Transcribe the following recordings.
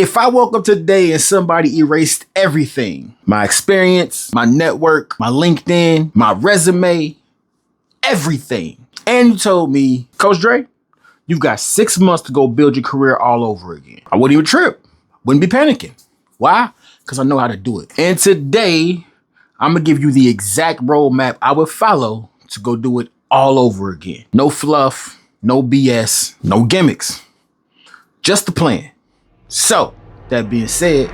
If I woke up today and somebody erased everything, my experience, my network, my LinkedIn, my resume, everything, and you told me, Coach Dre, you've got 6 months to go build your career all over again, I wouldn't even trip. Wouldn't be panicking. Why? Because I know how to do it. And today, I'm going to give you the exact roadmap I would follow to go do it all over again. No fluff, no BS, no gimmicks. Just the plan. So, that being said,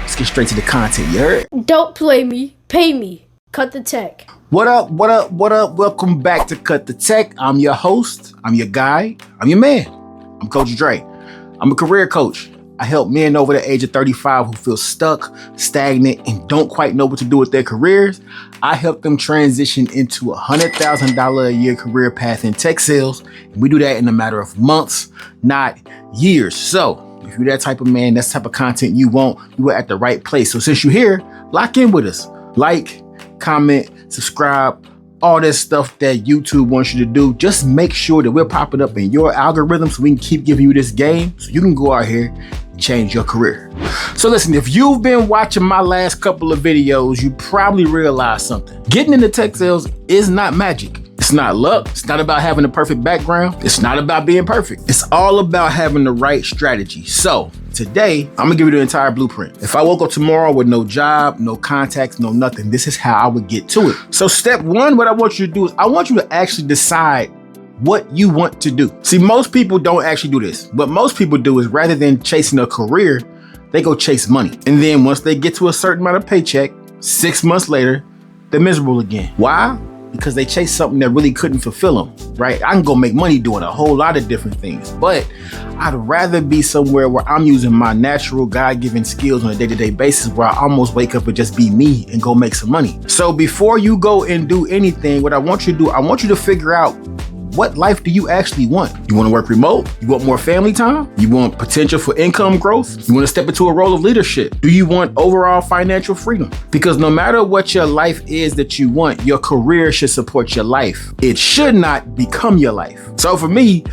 let's get straight to the content, you heard? Don't play me, pay me. Cut the tech. What up, what up, what up? Welcome back to Cut the Tech. I'm your host, I'm your guy, I'm your man. I'm Coach Dre. I'm a career coach. I help men over the age of 35 who feel stuck, stagnant, and don't quite know what to do with their careers. I help them transition into a $100,000 a year career path in tech sales. And we do that in a matter of months, not years. So if you're that type of man, that's the type of content you want, you are at the right place. So since you're here, lock in with us. Like, comment, subscribe, all that stuff that YouTube wants you to do. Just make sure that we're popping up in your algorithm so we can keep giving you this game so you can go out here and change your career. So listen, if you've been watching my last couple of videos, you probably realized something. Getting into tech sales is not magic. It's not luck. It's not about having a perfect background. It's not about being perfect. It's all about having the right strategy. So today, I'm gonna give you the entire blueprint. If I woke up tomorrow with no job, no contacts, no nothing, this is how I would get to it. So step one, what I want you to do is I want you to actually decide what you want to do. See, most people don't actually do this. What most people do is rather than chasing a career, they go chase money. And then once they get to a certain amount of paycheck, 6 months later, they're miserable again. Why? Because they chased something that really couldn't fulfill them, right? I can go make money doing a whole lot of different things, but I'd rather be somewhere where I'm using my natural God-given skills on a day-to-day basis where I almost wake up and just be me and go make some money. So before you go and do anything, what I want you to do, I want you to figure out what life do you actually want? You want to work remote? You want more family time? You want potential for income growth? You want to step into a role of leadership? Do you want overall financial freedom? Because no matter what your life is that you want, your career should support your life. It should not become your life. So for me,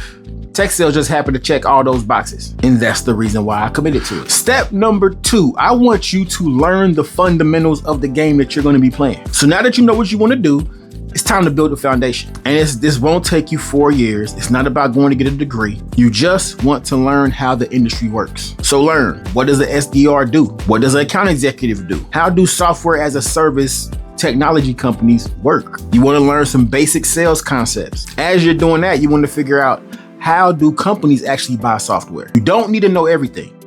tech sales just happened to check all those boxes. And that's the reason why I committed to it. Step number 2, I want you to learn the fundamentals of the game that you're going to be playing. So now that you know what you want to do, it's time to build a foundation. And this won't take you 4 years. It's not about going to get a degree. You just want to learn how the industry works. So learn, what does an SDR do? What does an account executive do? How do software as a service technology companies work? You want to learn some basic sales concepts. As you're doing that, you want to figure out, how do companies actually buy software? You don't need to know everything.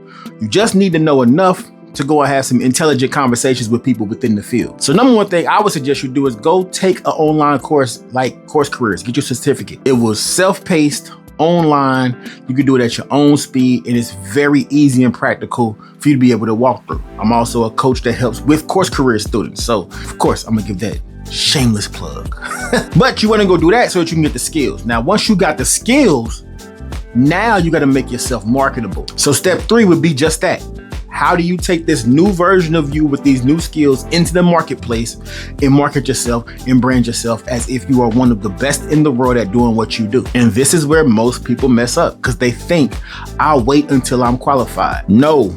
You just need to know enough to go and have some intelligent conversations with people within the field. So number one thing I would suggest you do is go take an online course like Course Careers, get your certificate. It was self-paced, online. You can do it at your own speed, and it's very easy and practical for you to be able to walk through. I'm also a coach that helps with Course Career students. So of course, I'm gonna give that shameless plug. But you wanna go do that so that you can get the skills. Now, once you got the skills, now you gotta make yourself marketable. So step 3 would be just that. How do you take this new version of you with these new skills into the marketplace and market yourself and brand yourself as if you are one of the best in the world at doing what you do? And this is where most people mess up because they think, I'll wait until I'm qualified. No,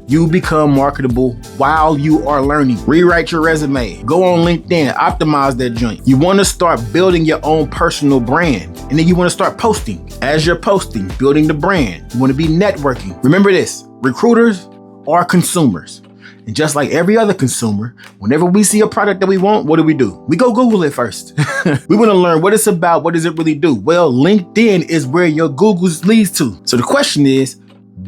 you become marketable while you are learning. Rewrite your resume, go on LinkedIn, optimize that joint. You want to start building your own personal brand, and then you want to start posting. As you're posting, building the brand, you want to be networking. Remember this. Recruiters are consumers. And just like every other consumer, whenever we see a product that we want, what do? We go Google it first. We want to learn what it's about. What does it really do? Well, LinkedIn is where your Google leads to. So the question is,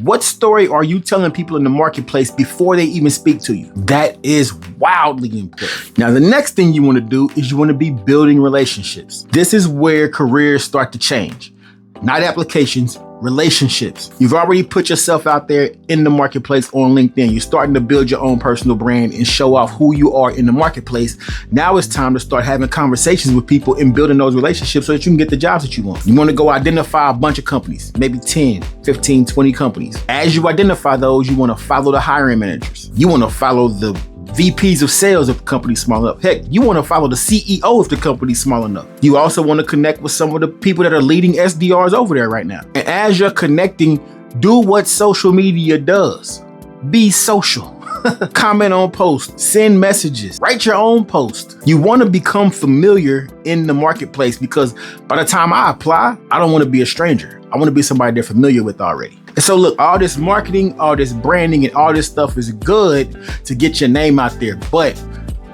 what story are you telling people in the marketplace before they even speak to you? That is wildly important. Now, the next thing you want to do is you want to be building relationships. This is where careers start to change. Not applications, relationships. You've already put yourself out there in the marketplace on LinkedIn. You're starting to build your own personal brand and show off who you are in the marketplace. Now it's time to start having conversations with people and building those relationships so that you can get the jobs that you want. You want to go identify a bunch of companies, maybe 10, 15, 20 companies. As you identify those, you want to follow the hiring managers. You want to follow the VPs of sales if the company's small enough. Heck, you want to follow the CEO if the company's small enough. You also want to connect with some of the people that are leading SDRs over there right now. And as you're connecting Do what social media does. Be social. Comment on posts, send messages, write your own post. You want to become familiar in the marketplace because by the time I apply, I don't want to be a stranger. I want to be somebody they're familiar with already. And so look, all this marketing, all this branding, and all this stuff is good to get your name out there, but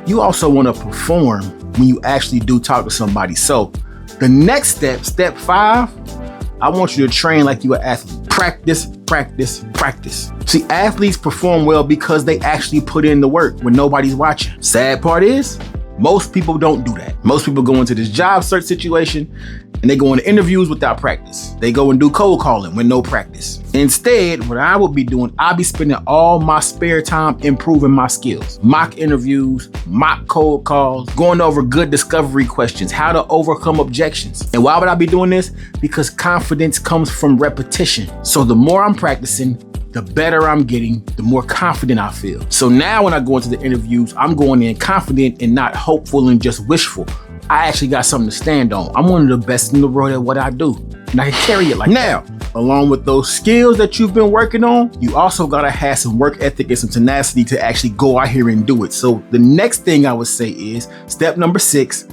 you also want to perform when you actually do talk to somebody. So the next step, step 5, I want you to train like you're an athlete. Practice, practice, practice. See, athletes perform well because they actually put in the work when nobody's watching. Sad part is, most people don't do that. Most people go into this job search situation and they go into interviews without practice. They go and do cold calling with no practice. Instead, what I would be doing, I'd be spending all my spare time improving my skills. Mock interviews, mock cold calls, going over good discovery questions, how to overcome objections. And why would I be doing this? Because confidence comes from repetition. So the more I'm practicing, the better I'm getting, the more confident I feel. So now when I go into the interviews, I'm going in confident and not hopeful and just wishful. I actually got something to stand on. I'm one of the best in the world at what I do, and I can carry it like that. Now, along with those skills that you've been working on, you also gotta have some work ethic and some tenacity to actually go out here and do it. So the next thing I would say is step number 6,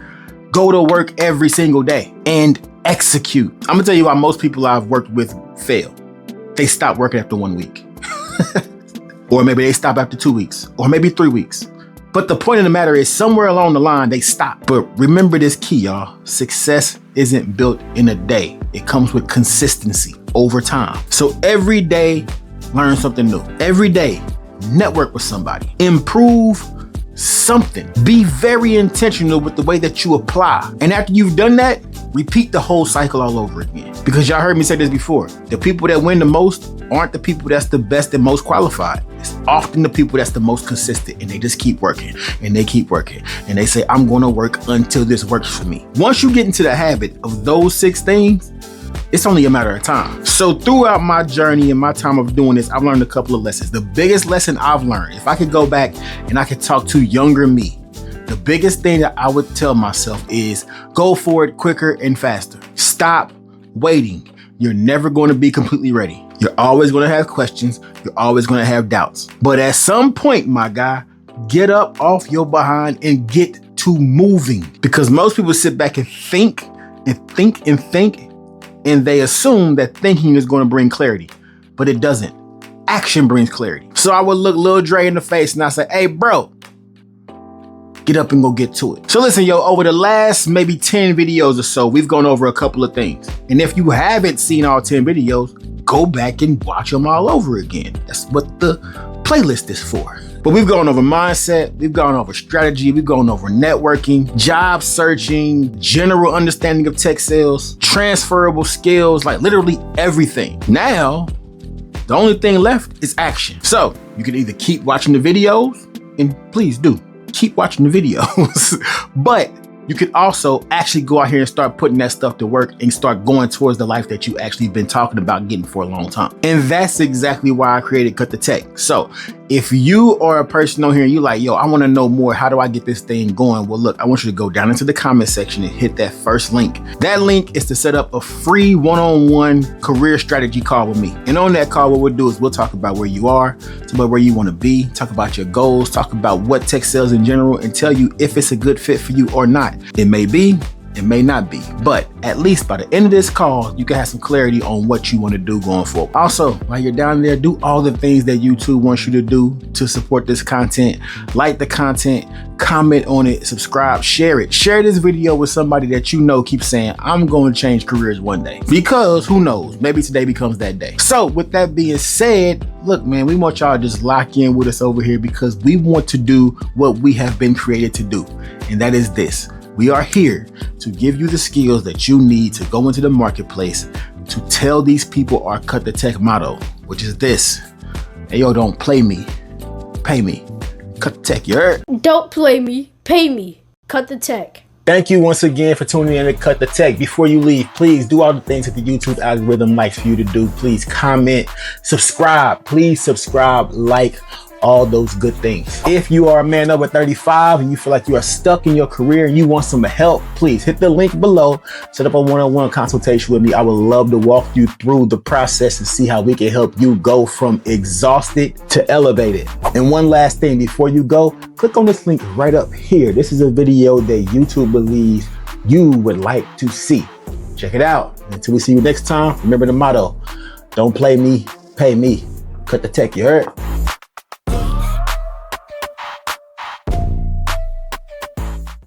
go to work every single day and execute. I'm gonna tell you why most people I've worked with fail. They stop working after 1 week. Or maybe they stop after 2 weeks, or maybe 3 weeks. But the point of the matter is somewhere along the line, they stop. But remember this key, y'all. Success isn't built in a day. It comes with consistency over time. So every day, learn something new. Every day, network with somebody. Improve something. Be very intentional with the way that you apply. And after you've done that, repeat the whole cycle all over again. Because y'all heard me say this before. The people that win the most aren't the people that's the best and most qualified. It's often the people that's the most consistent, and they just keep working and they keep working. And they say, I'm going to work until this works for me. Once you get into the habit of those 6 things, it's only a matter of time. So throughout my journey and my time of doing this, I've learned a couple of lessons. The biggest lesson I've learned, if I could go back and I could talk to younger me, the biggest thing that I would tell myself is go for it quicker and faster. Stop waiting. You're never going to be completely ready. You're always going to have questions. You're always going to have doubts. But at some point, my guy, get up off your behind and get to moving. Because most people sit back and think and think and think, and they assume that thinking is going to bring clarity, but it doesn't. Action brings clarity. So I would look Lil Dre in the face and I say, hey, bro, get up and go get to it. So listen, yo, over the last maybe 10 videos or so, we've gone over a couple of things. And if you haven't seen all 10 videos, go back and watch them all over again. That's what the playlist is for. But we've gone over mindset, we've gone over strategy, we've gone over networking, job searching, general understanding of tech sales, transferable skills, like literally everything. Now, the only thing left is action. So you can either keep watching the videos, and please do. Keep watching the videos, but you can also actually go out here and start putting that stuff to work and start going towards the life that you actually been talking about getting for a long time. And that's exactly why I created Cut the Tech. So if you are a person on here and you like, yo, I want to know more, how do I get this thing going? Well, look, I want you to go down into the comment section and hit that first link. That link is to set up a free one-on-one career strategy call with me. And on that call, what we'll do is we'll talk about where you are, talk about where you want to be, talk about your goals, talk about what tech sales in general, and tell you if it's a good fit for you or not. It may be, it may not be, but at least by the end of this call, you can have some clarity on what you want to do going forward. Also, while you're down there, do all the things that YouTube wants you to do to support this content. Like the content, comment on it, subscribe, share it. Share this video with somebody that you know keeps saying, I'm going to change careers one day. Because who knows, maybe today becomes that day. So with that being said, look, man, we want y'all to just lock in with us over here because we want to do what we have been created to do. And that is this. We are here to give you the skills that you need to go into the marketplace to tell these people our Cut the Tech motto, which is this. Hey, yo, don't play me, pay me. Cut the tech, you heard? Don't play me, pay me. Cut the tech. Thank you once again for tuning in to Cut the Tech. Before you leave, please do all the things that the YouTube algorithm likes for you to do. Please comment, subscribe, please subscribe, like, all those good things. If you are a man over 35 and you feel like you are stuck in your career and you want some help, please hit the link below. Set up a one-on-one consultation with me. I would love to walk you through the process and see how we can help you go from exhausted to elevated. And one last thing before you go, click on this link right up here. This is a video that YouTube believes you would like to see. Check it out. Until we see you next time, remember the motto: don't play me, pay me. Cut the tech, you heard?